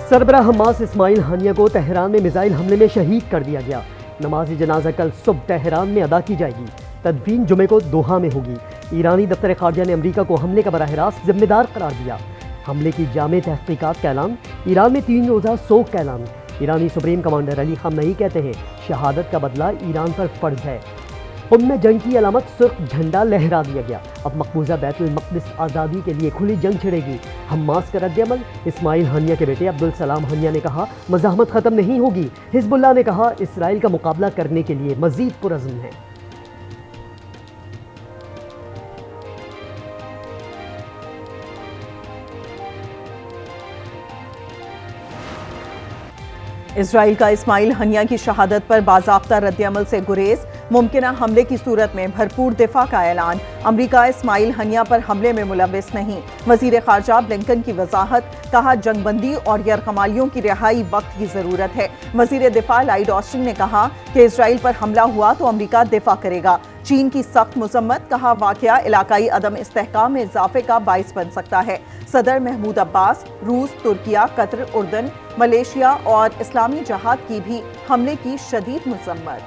सरबराह Hamas Ismail हानिया को Tehran में missile हमले में शहीद कर दिया गया। नमाज जनाजा कल सुबह तेहरान में अदा की जाएगी। तदफीन जुमे को दोहा में होगी। ईरानी दफ्तर खारजा ने अमरीका को हमले का बराह रास्त जिम्मेदार करार दिया। हमले की जामे तहकीकात का ऐलान। ईरान में 3 रोज़ा सोग का ऐलान। ईरानी सुप्रीम कमांडर अली खामनेई कहते हैं शहादत का बदला ईरान पर फर्ज है। कुम में जंग की अलामत सुर्ख झंडा लहरा दिया गया। अब मकबूजा बैतुल मक़दिस आज़ादी के लिए खुली जंग छिड़ेगी। हमास का रद्द-ए-अमल। इस्माइल हानिया के बेटे अब्दुल सलाम हानिया ने कहा मज़ाहमत ख़त्म नहीं होगी। हिज़्बुल्लाह ने कहा इसराइल का मुकाबला करने के लिए मज़ीद पुरअज़्म है। इसराइल का इस्माइल हनिया की शहादत पर बाज़ाब्ता रद्द-ए-अमल से गुरेज। मुमकिना हमले की सूरत में भरपूर दिफा का ऐलान। अमरीका इस्माइल हनिया पर हमले में मुलव्विस नहीं। वज़ीर ख़ारजा ब्लिंकन की वजाहत। कहा जंगबंदी और यरगमालियों की रिहाई वक्त की ज़रूरत है। वज़ीर दिफा लॉयड ऑस्टिन ने कहा कि इसराइल पर हमला हुआ तो अमरीका दिफा करेगा। चीन की सख्त मज़म्मत। कहा वाक़या इलाकाई अदम इस्तेहकाम में इजाफे का बाइस बन सकता है। सदर महमूद अब्बास रूस, तुर्किया, कतर, उर्दन, मलेशिया और इस्लामी जहाद की भी हमले की शदीद मज़म्मत।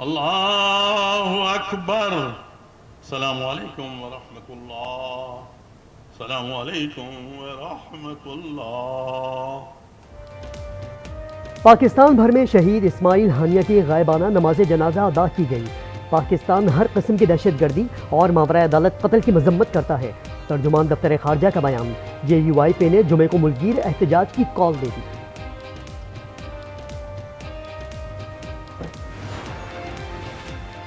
अल्लाहु अकबर। सलामु अलैकुम व रहमतुल्लाह। सलामु अलैकुम व रहमतुल्लाह। पाकिस्तान भर में शहीद इस्माइल हानिया की गायबाना नमाज जनाजा अदा की गई। पाकिस्तान हर किस्म की दहशतगर्दी और मावरा अदालत कत्ल की मजम्मत करता है। तर्जुमान दफ्तर खारजा का बयान। JUIP ने जुमे को मुल्कीर एहतजाज की कॉल दे दी।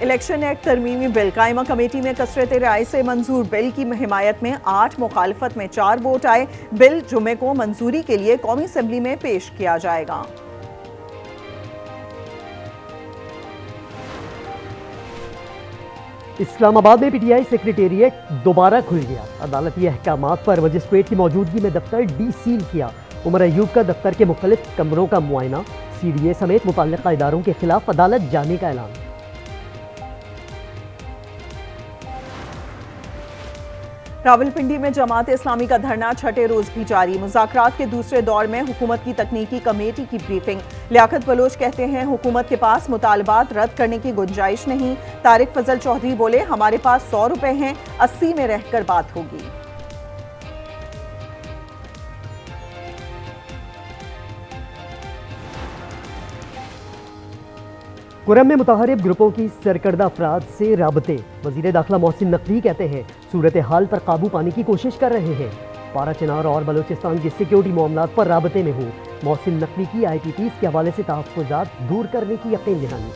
इलेक्शन एक्ट तरमीमी बिल कायमा कमेटी में कसरत राय से मंजूर। बिल की हिमायत में 8, मुखालफत में 4 वोट आए। बिल जुमे को मंजूरी के लिए कौमी असम्बली में पेश किया जाएगा। इस्लामाबाद में PTI सेक्रेटेरिएट दोबारा खुल गया। अदालती अहकामात पर मजिस्ट्रेट की मौजूदगी में दफ्तर डीसील किया। उमर अयूब का दफ्तर के मुख्तलिफ कमरों का मुआयना। CDA समेत मुतल्लिका इदारों के खिलाफ अदालत जाने का ऐलान। रावलपिंडी में जमात इस्लामी का धरना छठे रोज भी जारी। मुज़ाकरात के दूसरे दौर में हुकूमत की तकनीकी कमेटी की ब्रीफिंग। लियाकत बलोच कहते हैं हुकूमत के पास मुतालबात रद्द करने की गुंजाइश नहीं। तारिक फजल चौधरी बोले हमारे पास 100 रुपए हैं, 80 में रहकर बात होगी। कुरम में मुताहरिब ग्रुपों की सरकर्दा अफराद से राबते। वजीर दाखिला मोहसिन नकवी कहते हैं सूरत हाल पर काबू पाने की कोशिश कर रहे हैं। पारा चिनार और बलूचिस्तान की सिक्योरिटी मामलात पर राबते में हूँ। मोहसिन नकवी की IPPs के हवाले से तहफ़्फ़ुज़ात दूर करने की यकीन दहानी।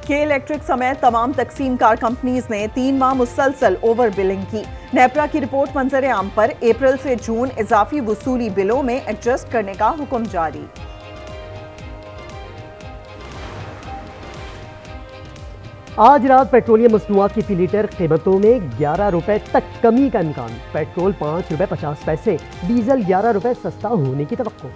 के इलेक्ट्रिक समेत तमाम तकसीम कार कंपनीज ने 3 माह मुसलसल ओवर बिलिंग की। नेपरा की रिपोर्ट मंजर आम पर अप्रैल से जून इजाफी वसूली बिलों में एडजस्ट करने का हुक्म जारी। आज रात पेट्रोलियम मसनूआत की फी लीटर कीमतों में 11 रुपए तक कमी का इम्कान। पेट्रोल 5 रुपए 50 पैसे, डीजल 11 रुपए सस्ता होने की तवक्को।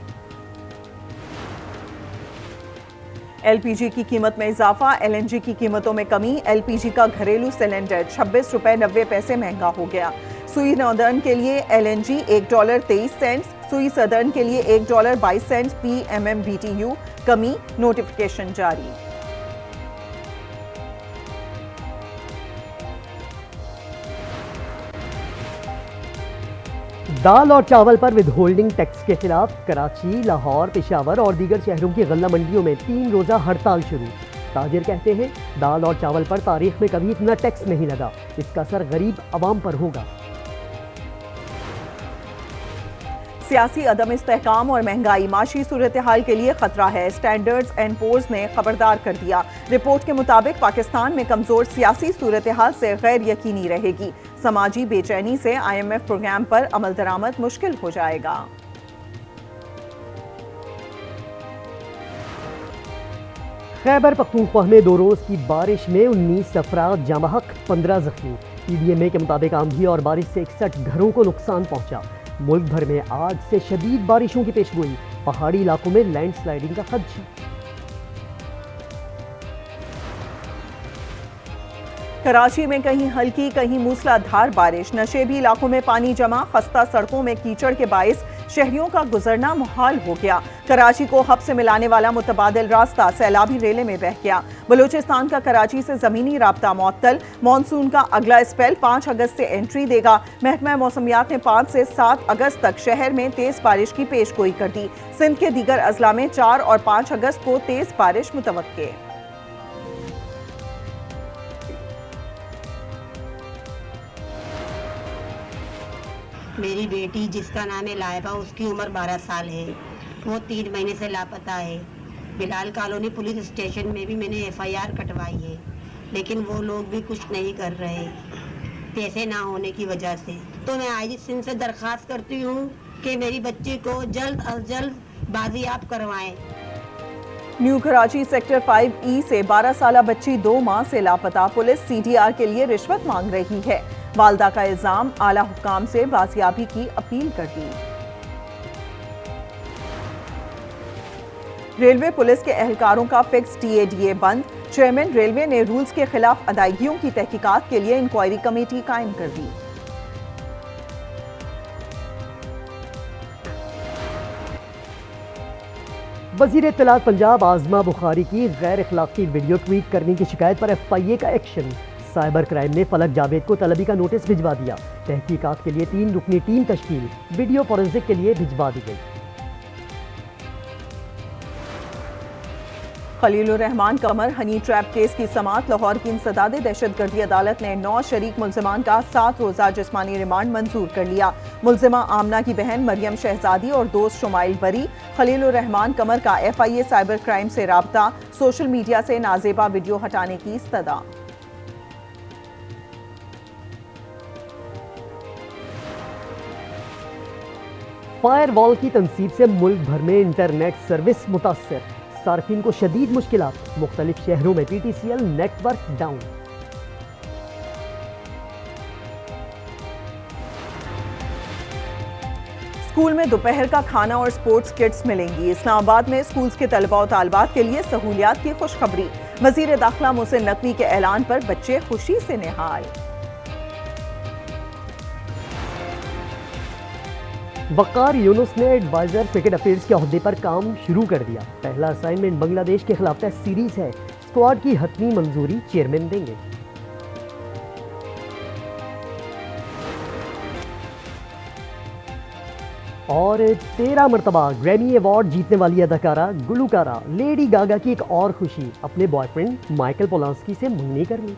LPG की कीमत में इजाफा। LNG की कीमतों में कमी। LPG का घरेलू सिलेंडर 26 रुपए 90 पैसे महंगा हो गया। सुई नॉर्दर्न के लिए LNG $1.23, सुई सदर्न के लिए $1.22 PMMBTU कमी। नोटिफिकेशन जारी। दाल और चावल पर विदहोल्डिंग टैक्स के खिलाफ कराची, लाहौर, पेशावर और दीगर शहरों की गल्ला मंडियों में 3 रोज़ा हड़ताल शुरू। ताजिर कहते हैं दाल और चावल पर तारीख में कभी इतना टैक्स नहीं लगा। इसका असर गरीब आवाम पर होगा। सियासी अदम इस्तेहकाम और महंगाई माशी सूरत हाल के लिए खतरा है। स्टैंडर्ड्स एंड पोर्स ने खबरदार कर दिया। रिपोर्ट के मुताबिक पाकिस्तान में कमजोर सियासी सूरत हाल से गैर यकीनी रहेगी। समाजी बेचैनी से IMF प्रोग्राम पर अमल दरामद मुश्किल हो जाएगा। खैबर पख्तूनख्वा में 2 रोज की बारिश में 19 अफराद जाँ बहक, 15 जख्मी। PDMA के मुताबिक आंधी और बारिश से 61 घरों को नुकसान पहुंचा। मुल्क भर में आज से शदीद बारिशों की पेशगोई। पहाड़ी इलाकों में लैंडस्लाइडिंग का खदशा। कराची में कहीं हल्की कहीं मूसलाधार बारिश, नशेबी इलाकों में पानी जमा, खस्ता सड़कों में कीचड़ के बाइस शहरियों का गुजरना मुहाल हो गया। कराची को हब से मिलाने वाला मुतबादिल रास्ता सैलाबी रेले में बह गया। बलूचिस्तान का कराची से जमीनी राब्ता मुअत्तल। मानसून का अगला स्पेल 5 अगस्त से एंट्री देगा। महकमा मौसमियात ने 5 से 7 अगस्त तक शहर में तेज बारिश की पेशगोई कर दी। सिंध के दीगर अजला में 4 और 5 अगस्त को तेज बारिश मुतवक्के। मेरी बेटी जिसका नाम है लाइबा, उसकी उम्र 12 साल है। वो 3 महीने से लापता है। बिलाल कॉलोनी पुलिस स्टेशन में भी मैंने FIR कटवाई है, लेकिन वो लोग भी कुछ नहीं कर रहे पैसे ना होने की वजह से। तो मैं IG सिंध से दरख्वास्त करती हूँ कि मेरी बच्ची को जल्द अज जल्द बाजियाब करवाएं। न्यू कराची सेक्टर 5E से 12 साला बच्ची 2 माह से लापता। पुलिस CDR के लिए रिश्वत मांग रही है। वालदा का इल्जाम, आला हुक्काम से बाजियाबी की अपील कर दी। रेलवे पुलिस के एहलकारों का फिक्स TADA बंद। चेयरमैन रेलवे ने रूल्स के खिलाफ अदायगियों की तहकीकात के लिए इंक्वायरी कमेटी कायम कर दी। वजीर इत्तलात पंजाब आजमा बुखारी की गैर अखलाकी वीडियो ट्वीट करने की शिकायत पर FIA का एक्शन। साइबर क्राइम ने फलक जावेद को तलबी का नोटिस भिजवा दिया। तहकीकात के लिए 3 रुकनी टीम तश्कील, वीडियो फॉरेंसिक के लिए भिजवा दी गई। खलीलुर रहमान कमर हनी ट्रैप केस की समाअत। लाहौर की इंसदाद दहशतगर्दी अदालत ने 9 शरीक मुल्जिमान का 7 रोजा जिस्मानी रिमांड मंजूर कर लिया। मुल्जिमा आमना की बहन मरियम शहजादी और दोस्त शुमाइल बरी। खलीलुर रहमान कमर का FIA साइबर क्राइम से राब्ता, सोशल मीडिया से नाजेबा वीडियो हटाने की इस्तदा। फायरवॉल की तनसीब से मुल्क भर में इंटरनेट सर्विस मुतासर, सार्फिन को शदीद मुश्किलात। मुख्तलिफ शहरों में PTCL नेटवर्क डाउन। स्कूल में दोपहर का खाना और स्पोर्ट्स किट्स मिलेंगी। इस्लामाबाद में स्कूल्स के तलबा और तालिबात के लिए सहूलियात की खुशखबरी। वजीर दाखिला मोहसिन नकवी के ऐलान पर बच्चे खुशी से निहाल। वक़ार यूनुस ने एडवाइजर क्रिकेट अफेयर्स के ओहदे पर काम शुरू कर दिया। पहला असाइनमेंट बांग्लादेश के खिलाफ टेस्ट सीरीज है। स्क्वाड की हतमी मंजूरी चेयरमैन देंगे। और 13 मरतबा ग्रैमी अवार्ड जीतने वाली अदाकारा गुलूकारा लेडी गागा की एक और खुशी, अपने बॉयफ्रेंड माइकल पोलांस्की से मंगनी कर ली।